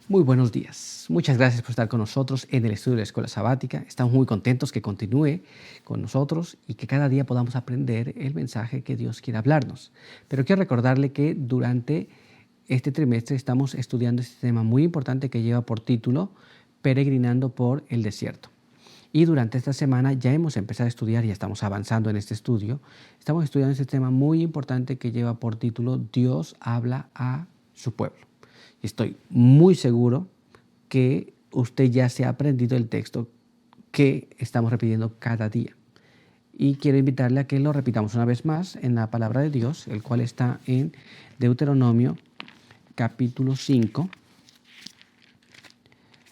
Muy buenos días. Muchas gracias por estar con nosotros en el estudio de la Escuela Sabática. Estamos muy contentos que continúe con nosotros y que cada día podamos aprender el mensaje que Dios quiere hablarnos. Pero quiero recordarle que durante este trimestre estamos estudiando este tema muy importante que lleva por título Peregrinando por el desierto. Y durante esta semana ya hemos empezado a estudiar, ya estamos avanzando en este estudio. Estamos estudiando este tema muy importante que lleva por título Dios habla a su pueblo. Y estoy muy seguro que usted ya se ha aprendido el texto que estamos repitiendo cada día. Y quiero invitarle a que lo repitamos una vez más en la palabra de Dios, el cual está en Deuteronomio capítulo 5.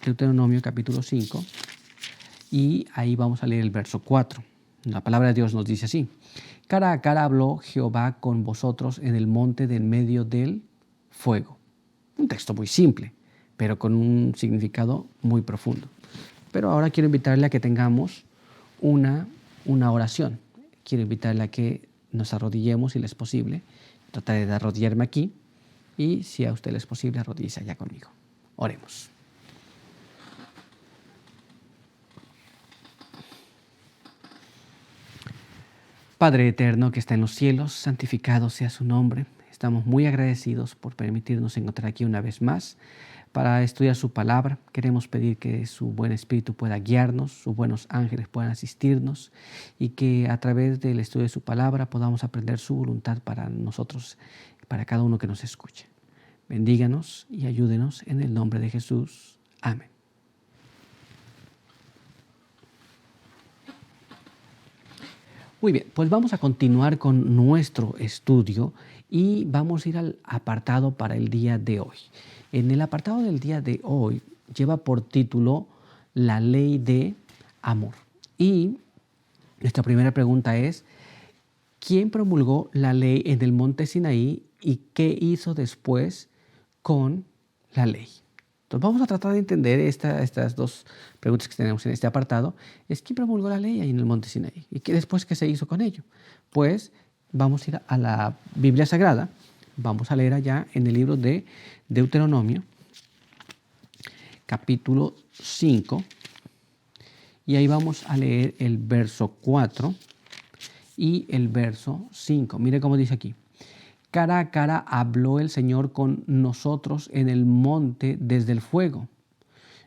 Deuteronomio capítulo 5. Y ahí vamos a leer el verso 4. La palabra de Dios nos dice así: cara a cara habló Jehová con vosotros en el monte de en medio del fuego. Un texto muy simple, pero con un significado muy profundo. Pero ahora quiero invitarle a que tengamos una oración. Quiero invitarle a que nos arrodillemos si le es posible. Trataré de arrodillarme aquí y si a usted le es posible, arrodíllese allá conmigo. Oremos. Padre eterno que está en los cielos, santificado sea su nombre. Estamos muy agradecidos por permitirnos encontrar aquí una vez más para estudiar su palabra. Queremos pedir que su buen espíritu pueda guiarnos, sus buenos ángeles puedan asistirnos y que a través del estudio de su palabra podamos aprender su voluntad para nosotros, para cada uno que nos escuche. Bendíganos y ayúdenos en el nombre de Jesús. Amén. Muy bien, pues vamos a continuar con nuestro estudio y vamos a ir al apartado para el día de hoy. En el apartado del día de hoy lleva por título La ley de amor. Y nuestra primera pregunta es: ¿quién promulgó la ley en el monte Sinaí y qué hizo después con la ley? Entonces vamos a tratar de entender estas dos preguntas que tenemos en este apartado. ¿Quién promulgó la ley ahí en el monte Sinaí? ¿Y qué se hizo con ello? Pues vamos a ir a la Biblia Sagrada. Vamos a leer allá en el libro de Deuteronomio, capítulo 5. Y ahí vamos a leer el verso 4 y el verso 5. Mire cómo dice aquí: cara a cara habló el Señor con nosotros en el monte desde el fuego.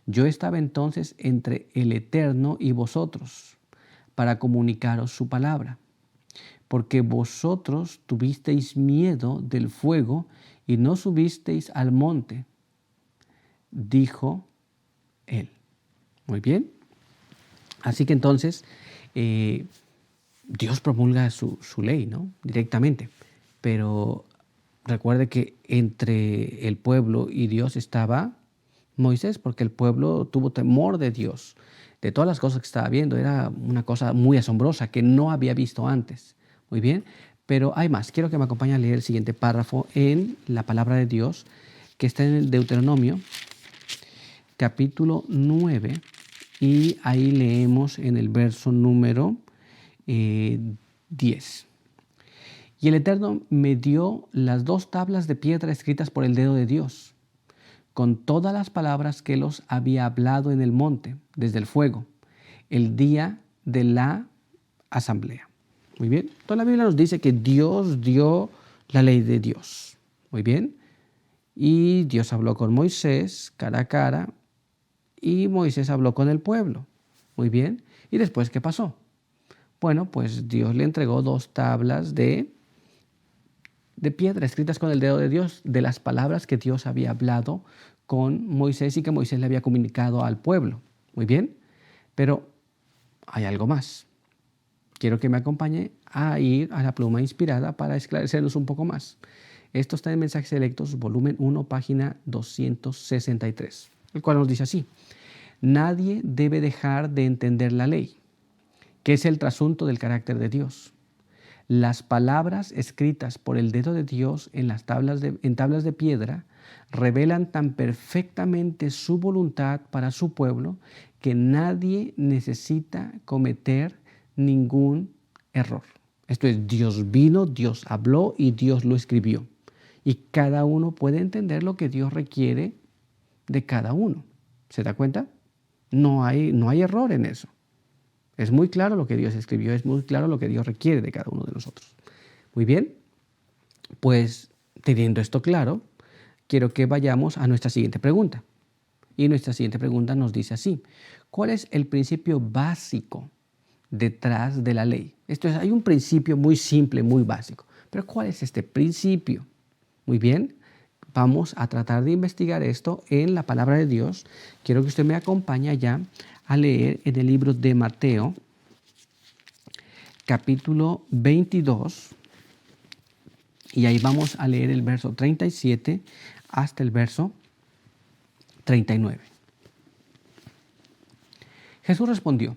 Yo estaba entonces entre el Eterno y vosotros para comunicaros su palabra, porque vosotros tuvisteis miedo del fuego y no subisteis al monte, dijo él. Muy bien. Así que entonces Dios promulga su ley, ¿no? Directamente. Pero recuerde que entre el pueblo y Dios estaba Moisés, porque el pueblo tuvo temor de Dios, de todas las cosas que estaba viendo. Era una cosa muy asombrosa que no había visto antes. Muy bien, pero hay más. Quiero que me acompañe a leer el siguiente párrafo en la palabra de Dios, que está en el Deuteronomio, capítulo 9, y ahí leemos en el verso número 10. Y el Eterno me dio las 2 tablas de piedra escritas por el dedo de Dios, con todas las palabras que los había hablado en el monte, desde el fuego, el día de la asamblea. Muy bien. Toda la Biblia nos dice que Dios dio la ley de Dios. Muy bien. Y Dios habló con Moisés cara a cara y Moisés habló con el pueblo. Muy bien. ¿Y después qué pasó? Bueno, pues Dios le entregó 2 tablas de piedra escritas con el dedo de Dios, de las palabras que Dios había hablado con Moisés y que Moisés le había comunicado al pueblo. Muy bien, pero hay algo más. Quiero que me acompañe a ir a la pluma inspirada para esclarecernos un poco más. Esto está en Mensajes Selectos, volumen 1, página 263, el cual nos dice así: nadie debe dejar de entender la ley, que es el trasunto del carácter de Dios. Las palabras escritas por el dedo de Dios en tablas de piedra revelan tan perfectamente su voluntad para su pueblo que nadie necesita cometer ningún error. Esto es, Dios vino, Dios habló y Dios lo escribió. Y cada uno puede entender lo que Dios requiere de cada uno. ¿Se da cuenta? No hay error en eso. Es muy claro lo que Dios escribió, es muy claro lo que Dios requiere de cada uno de nosotros. Muy bien, pues teniendo esto claro, quiero que vayamos a nuestra siguiente pregunta. Y nuestra siguiente pregunta nos dice así: ¿cuál es el principio básico detrás de la ley? Hay un principio muy simple, muy básico. Pero ¿cuál es este principio? Muy bien, vamos a tratar de investigar esto en la palabra de Dios. Quiero que usted me acompañe allá a leer en el libro de Mateo, capítulo 22. Y ahí vamos a leer el verso 37 hasta el verso 39. Jesús respondió: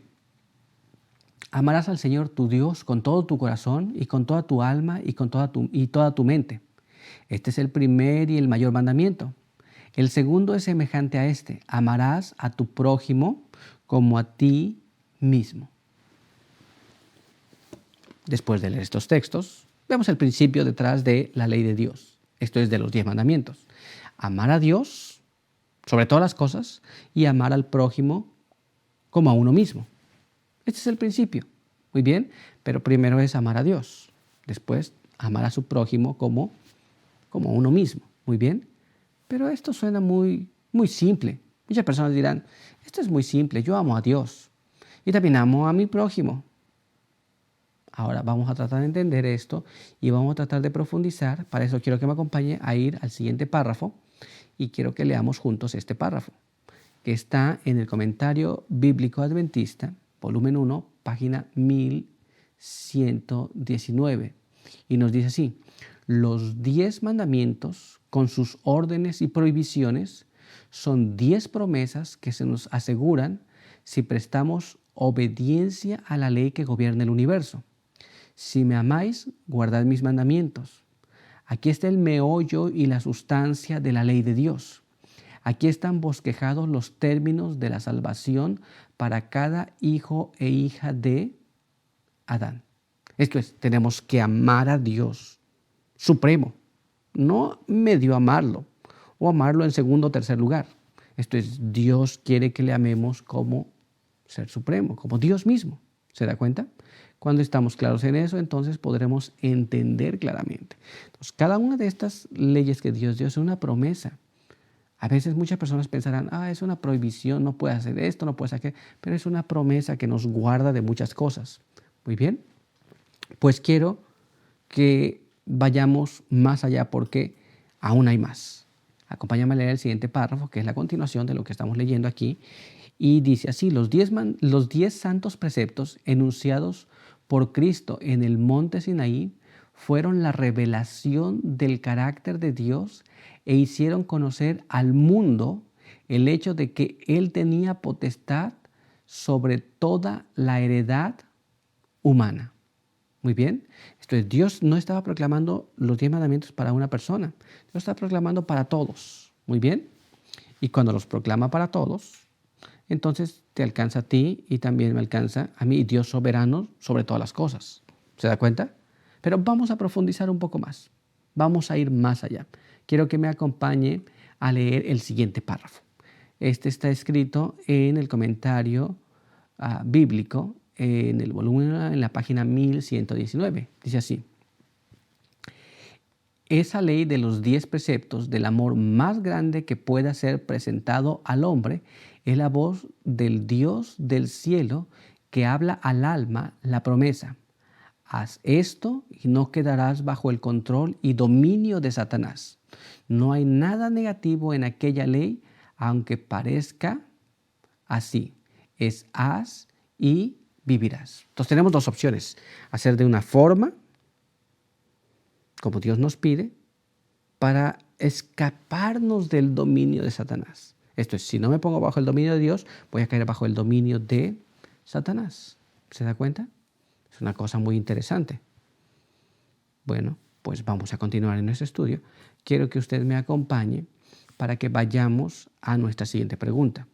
amarás al Señor tu Dios con todo tu corazón y con toda tu alma y con toda tu mente. Este es el primer y el mayor mandamiento. El segundo es semejante a este: amarás a tu prójimo como a ti mismo. Después de leer estos textos, vemos el principio detrás de la ley de Dios. Esto es de los 10 mandamientos. Amar a Dios sobre todas las cosas y amar al prójimo como a uno mismo. Este es el principio. Muy bien, pero primero es amar a Dios. Después, amar a su prójimo como a uno mismo. Muy bien, pero esto suena muy simple. Muchas personas dirán: esto es muy simple, yo amo a Dios y también amo a mi prójimo. Ahora vamos a tratar de entender esto y vamos a tratar de profundizar. Para eso quiero que me acompañe a ir al siguiente párrafo y quiero que leamos juntos este párrafo, que está en el Comentario Bíblico Adventista, volumen 1, página 1119. Y nos dice así: los 10 mandamientos, con sus órdenes y prohibiciones, son 10 promesas que se nos aseguran si prestamos obediencia a la ley que gobierna el universo. Si me amáis, guardad mis mandamientos. Aquí está el meollo y la sustancia de la ley de Dios. Aquí están bosquejados los términos de la salvación para cada hijo e hija de Adán. Esto es, tenemos que amar a Dios supremo, no medio amarlo o amarlo en segundo o tercer lugar. Esto es, Dios quiere que le amemos como ser supremo, como Dios mismo. ¿Se da cuenta? Cuando estamos claros en eso, entonces podremos entender claramente. Entonces, cada una de estas leyes que Dios dio es una promesa. A veces muchas personas pensarán: es una prohibición, no puedes hacer esto, no puedes hacer aquello, pero es una promesa que nos guarda de muchas cosas. Muy bien, pues quiero que vayamos más allá porque aún hay más. Acompáñame a leer el siguiente párrafo, que es la continuación de lo que estamos leyendo aquí. Y dice así: los 10 santos preceptos enunciados por Cristo en el monte Sinaí fueron la revelación del carácter de Dios e hicieron conocer al mundo el hecho de que Él tenía potestad sobre toda la heredad humana. Muy bien, entonces Dios no estaba proclamando los 10 mandamientos para una persona, Dios está proclamando para todos. Muy bien, y cuando los proclama para todos, entonces te alcanza a ti y también me alcanza a mí, Dios soberano sobre todas las cosas. ¿Se da cuenta? Pero vamos a profundizar un poco más. Vamos a ir más allá. Quiero que me acompañe a leer el siguiente párrafo. Este está escrito en el Comentario Bíblico, en el volumen, en la página 1119. Dice así: esa ley de los 10 preceptos del amor más grande que pueda ser presentado al hombre es la voz del Dios del cielo que habla al alma la promesa: haz esto y no quedarás bajo el control y dominio de Satanás. No hay nada negativo en aquella ley, aunque parezca así. Es haz y vivirás. Entonces tenemos dos opciones: hacer de una forma como Dios nos pide, para escaparnos del dominio de Satanás. Esto es, si no me pongo bajo el dominio de Dios, voy a caer bajo el dominio de Satanás. ¿Se da cuenta? Es una cosa muy interesante. Bueno, pues vamos a continuar en nuestro estudio. Quiero que usted me acompañe para que vayamos a nuestra siguiente pregunta.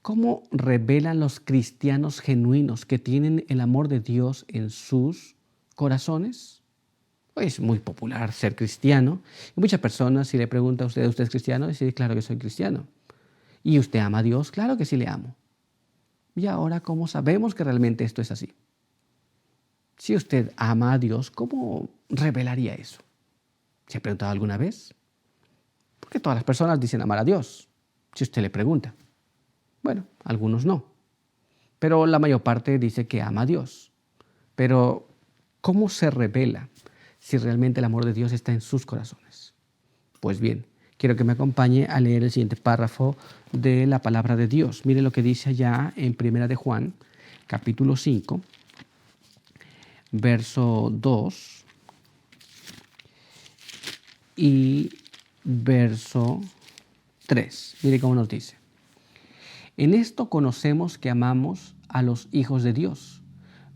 ¿Cómo revelan los cristianos genuinos que tienen el amor de Dios en sus corazones? Hoy es muy popular ser cristiano. Y muchas personas, si le pregunta a usted, ¿usted es cristiano? Dice, claro que soy cristiano. ¿Y usted ama a Dios? Claro que sí le amo. Y ahora, ¿cómo sabemos que realmente esto es así? Si usted ama a Dios, ¿cómo revelaría eso? ¿Se ha preguntado alguna vez? Porque todas las personas dicen amar a Dios, si usted le pregunta. Bueno, algunos no. Pero la mayor parte dice que ama a Dios. Pero, ¿cómo se revela si realmente el amor de Dios está en sus corazones? Pues bien, quiero que me acompañe a leer el siguiente párrafo de la palabra de Dios. Mire lo que dice allá en Primera de Juan, capítulo 5, verso 2 y verso 3. Mire cómo nos dice. En esto conocemos que amamos a los hijos de Dios,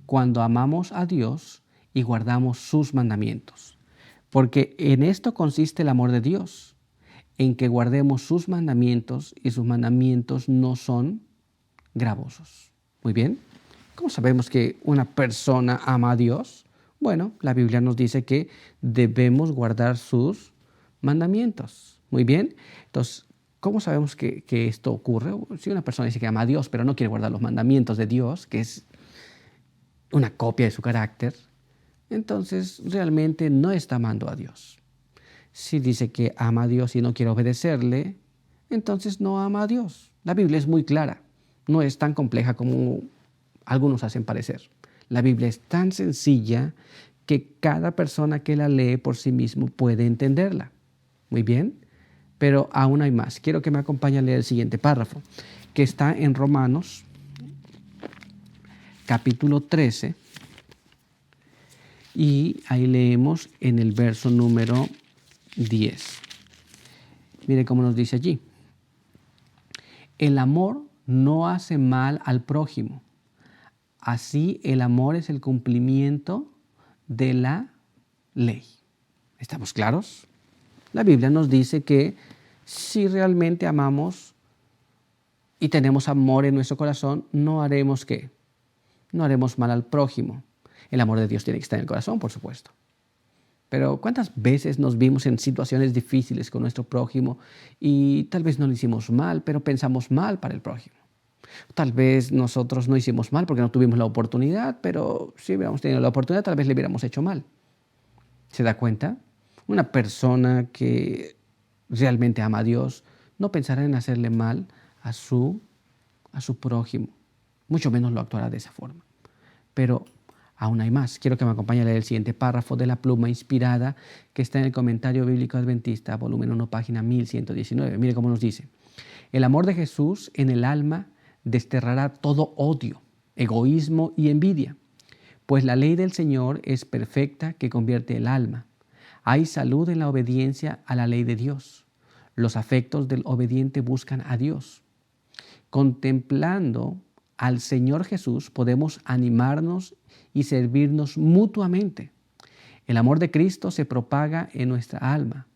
cuando amamos a Dios y guardamos sus mandamientos. Porque en esto consiste el amor de Dios, en que guardemos sus mandamientos, y sus mandamientos no son gravosos. Muy bien. ¿Cómo sabemos que una persona ama a Dios? Bueno, la Biblia nos dice que debemos guardar sus mandamientos. Muy bien. Entonces, ¿cómo sabemos que esto ocurre? Si una persona dice que ama a Dios, pero no quiere guardar los mandamientos de Dios, que es una copia de su carácter, entonces realmente no está amando a Dios. Si dice que ama a Dios y no quiere obedecerle, entonces no ama a Dios. La Biblia es muy clara, no es tan compleja como algunos hacen parecer. La Biblia es tan sencilla que cada persona que la lee por sí mismo puede entenderla. Muy bien, pero aún hay más. Quiero que me acompañe a leer el siguiente párrafo, que está en Romanos, capítulo 13, y ahí leemos en el verso número 10. Mire cómo nos dice allí. El amor no hace mal al prójimo. Así el amor es el cumplimiento de la ley. ¿Estamos claros? La Biblia nos dice que si realmente amamos y tenemos amor en nuestro corazón, no haremos ¿qué? No haremos mal al prójimo. El amor de Dios tiene que estar en el corazón, por supuesto. Pero ¿cuántas veces nos vimos en situaciones difíciles con nuestro prójimo y tal vez no le hicimos mal, pero pensamos mal para el prójimo? Tal vez nosotros no hicimos mal porque no tuvimos la oportunidad, pero si hubiéramos tenido la oportunidad, tal vez le hubiéramos hecho mal. ¿Se da cuenta? Una persona que realmente ama a Dios no pensará en hacerle mal a su prójimo. Mucho menos lo actuará de esa forma. Pero aún hay más. Quiero que me acompañe a leer el siguiente párrafo de la pluma inspirada que está en el Comentario Bíblico Adventista, volumen 1, página 1119. Mire cómo nos dice. El amor de Jesús en el alma desterrará todo odio, egoísmo y envidia, pues la ley del Señor es perfecta que convierte el alma. Hay salud en la obediencia a la ley de Dios. Los afectos del obediente buscan a Dios. Contemplando al Señor Jesús podemos animarnos y servirnos mutuamente. El amor de Cristo se propaga en nuestra alma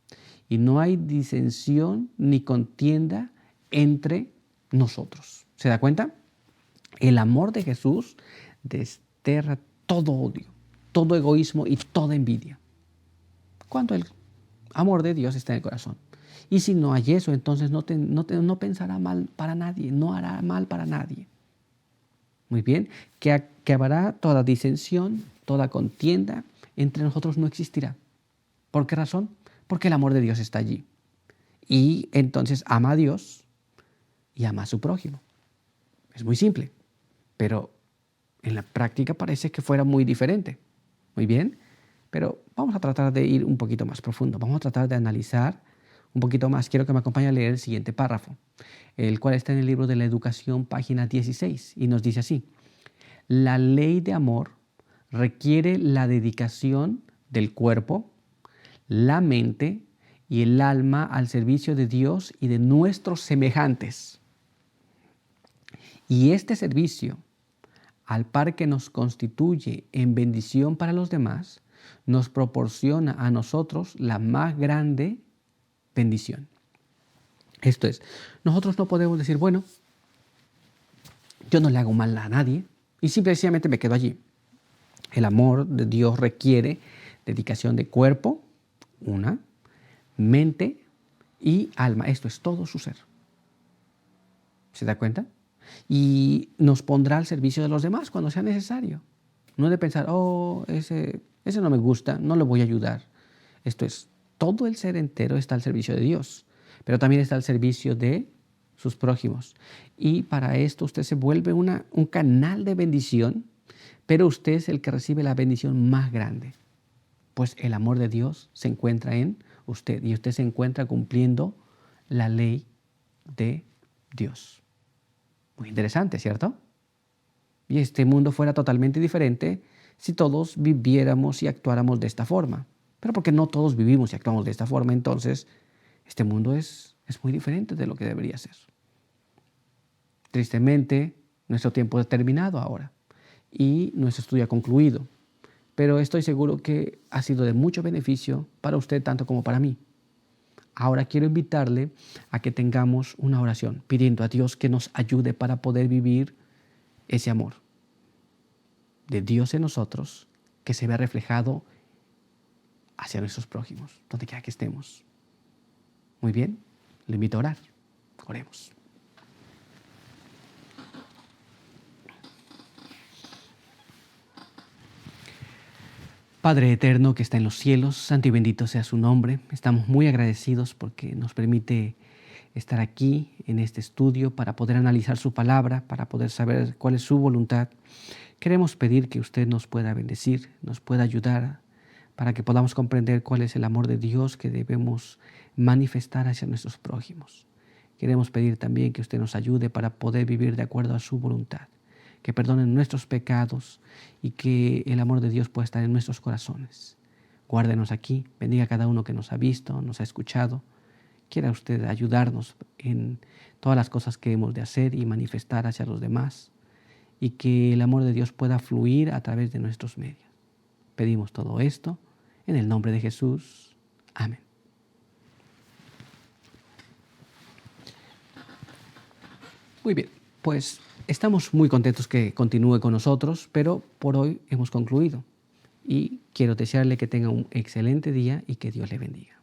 y no hay disensión ni contienda entre nosotros. ¿Se da cuenta? El amor de Jesús desterra todo odio, todo egoísmo y toda envidia. Cuando el amor de Dios está en el corazón. Y si no hay eso, entonces no pensará mal para nadie, no hará mal para nadie. Muy bien, que habrá toda disensión, toda contienda entre nosotros no existirá. ¿Por qué razón? Porque el amor de Dios está allí. Y entonces ama a Dios y ama a su prójimo. Es muy simple, pero en la práctica parece que fuera muy diferente. Muy bien, pero vamos a tratar de ir un poquito más profundo. Vamos a tratar de analizar un poquito más. Quiero que me acompañe a leer el siguiente párrafo, el cual está en el libro de la Educación, página 16, y nos dice así. La ley de amor requiere la dedicación del cuerpo, la mente y el alma al servicio de Dios y de nuestros semejantes. Y este servicio, al par que nos constituye en bendición para los demás, nos proporciona a nosotros la más grande bendición. Esto es, nosotros no podemos decir, bueno, yo no le hago mal a nadie y simplemente me quedo allí. El amor de Dios requiere Dedicación de cuerpo, una, mente y alma. Esto es todo su ser. ¿Se da cuenta? Y nos pondrá al servicio de los demás cuando sea necesario. No de pensar, oh, ese no me gusta, no le voy a ayudar. Esto es, todo el ser entero está al servicio de Dios, pero también está al servicio de sus prójimos. Y para esto usted se vuelve un canal de bendición, pero usted es el que recibe la bendición más grande, pues el amor de Dios se encuentra en usted y usted se encuentra cumpliendo la ley de Dios. Muy interesante, ¿cierto? Y este mundo fuera totalmente diferente si todos viviéramos y actuáramos de esta forma. Pero porque no todos vivimos y actuamos de esta forma, entonces este mundo es muy diferente de lo que debería ser. Tristemente, nuestro tiempo es terminado ahora y nuestro estudio ha concluido. Pero estoy seguro que ha sido de mucho beneficio para usted tanto como para mí. Ahora quiero invitarle a que tengamos una oración pidiendo a Dios que nos ayude para poder vivir ese amor de Dios en nosotros que se ve reflejado hacia nuestros prójimos, donde quiera que estemos. Muy bien, le invito a orar. Oremos. Padre eterno que está en los cielos, santo y bendito sea su nombre. Estamos muy agradecidos porque nos permite estar aquí en este estudio para poder analizar su palabra, para poder saber cuál es su voluntad. Queremos pedir que usted nos pueda bendecir, nos pueda ayudar para que podamos comprender cuál es el amor de Dios que debemos manifestar hacia nuestros prójimos. Queremos pedir también que usted nos ayude para poder vivir de acuerdo a su voluntad, que perdone nuestros pecados y que el amor de Dios pueda estar en nuestros corazones. Guárdenos aquí, bendiga a cada uno que nos ha visto, nos ha escuchado. Quiera usted ayudarnos en todas las cosas que hemos de hacer y manifestar hacia los demás, y que el amor de Dios pueda fluir a través de nuestros medios. Pedimos todo esto en el nombre de Jesús. Amén. Muy bien, pues estamos muy contentos que continúe con nosotros, pero por hoy hemos concluido. Y quiero desearle que tenga un excelente día y que Dios le bendiga.